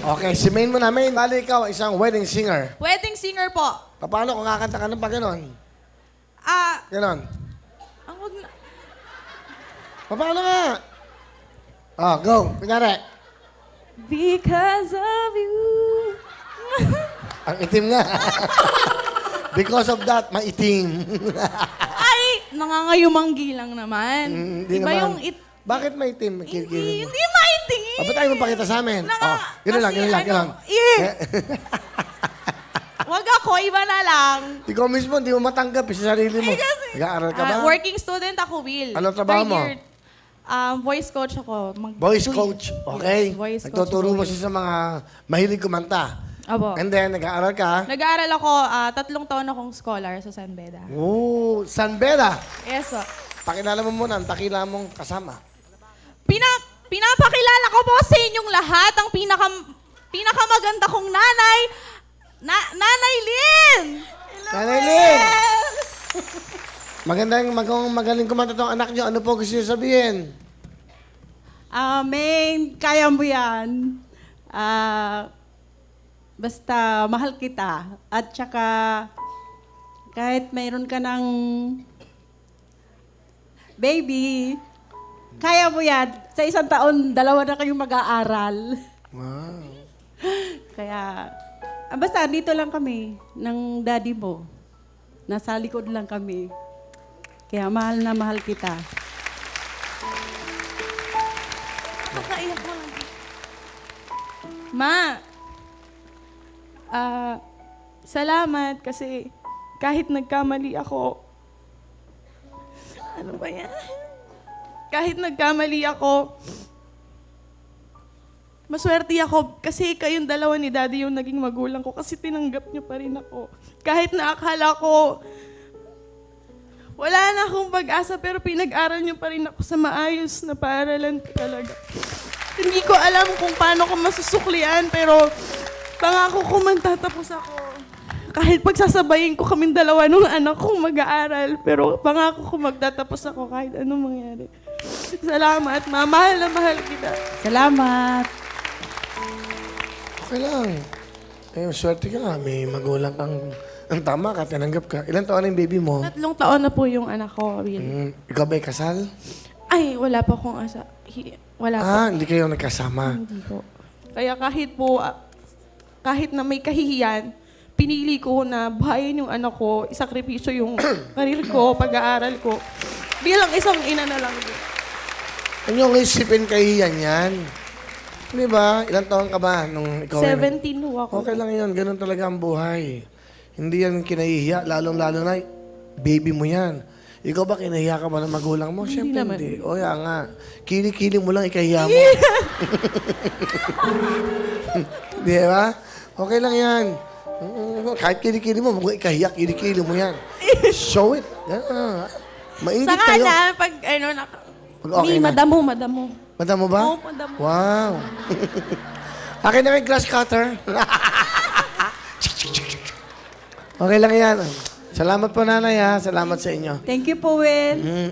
Okay, si Maine mo na. Maine, bali ikaw, isang wedding singer. Wedding singer po. Paano kung kakanta ka ng pa ganon? Ganon. Ang wag na... Paano nga? Oh, go. Kunyari. Because of you. Ang itim nga. Because of that, maitim. Ay, nangangayumanggi lang naman. Hindi Iba naman. yung Bakit maitim? Hindi maitim. Ba't tayo mapakita sa amin? Gano'n lang, Kasi gano'n lang, gano'n. Wag ako, iba na lang. Ikaw mismo, hindi mo matanggap sa sarili mo. Nag-aaral ka ba? Working student ako, Will. Anong trabaho mo? Third year. Voice coach ako. Voice coach. Okay. Yes, voice coach Nagtuturo ako. mo siya sa mga mahilig kumanta. Abo. And then, nag-aaral ka? Nag-aaral ako, 3 taon akong scholar sa San Beda. Oh, San Beda. Yes, po. Pakilala mo muna ang takila mong kasama. Pinapakilala ko po sa inyong lahat ang pinakamaganda kong nanay, Nanay Lynn! Nanay Lynn! Magaling kumanta tong anak niyo. Ano po gusto niyo sabihin? Amen. Kaya mo yan. Basta mahal kita. At saka, kahit mayroon ka ng baby, kaya mo yan. Sa 1 taon, 2 na kayong mag-aaral. Wow. Kaya, basta dito lang kami ng daddy mo. Nasa likod lang kami. Kaya mahal na mahal kita. Kakaiyak mo lang. Ma, salamat kasi kahit nagkamali ako, ano ba yan? Kahit nagkamali ako, maswerte ako kasi kayong dalawa ni Daddy yung naging magulang ko kasi tinanggap niyo pa rin ako. Kahit na akala ko, wala na akong pag-asa pero pinag-aral niyo pa rin ako sa maayos na paaralan talaga. Hindi ko alam kung paano ko masusuklian pero pangako ko magtatapos ako. Kahit pagsasabayin ko kaming dalawa nung anak kong mag-aaral pero pangako ko magtatapos ako kahit anong mangyari. Salamat, Ma. Mahal na mahal kita. Salamat. Okay lang. Swerte ka nga. May magulang kang ang tama ka, tinanggap ka. Ilan taon na yung baby mo? 3 taon na po yung anak ko, Will. Ikaw ba'y kasal? Ay, wala pa akong asa. Wala pa. Hindi kayo nagkasama. Hindi po. Kaya kahit na may kahihiyan, pinili ko na buhayin yung anak ko, isakripisyo yung karir ko, pag-aaral ko. Bilang isang ina na lang din. Ano yung isipin kahiyan yan? Di ba? Ilan taon ka ba nung ikaw? 17 ho ako. Okay lang yun. Ganun talaga ang buhay. Hindi yan kinahihiya. Lalong-lalo na, baby mo yan. Ikaw ba kinahiya ka ba ng magulang mo? Hindi Siyempre naman. hindi. O yan nga. Kili-kili mo lang, ikahiya mo. Di ba? Okay lang yan. Kahit kili-kili mo, ikahiya, kili-kili mo yan. Show it. Yan. Mainggit Saka kayo. na, pag Pag okay na. madamo. Madam mo ba? Oo, madam. Wow. Akin na may grass cutter. Okay lang yan. Salamat po, nanay, ha. Salamat sa inyo. Thank you po, Will. Mm.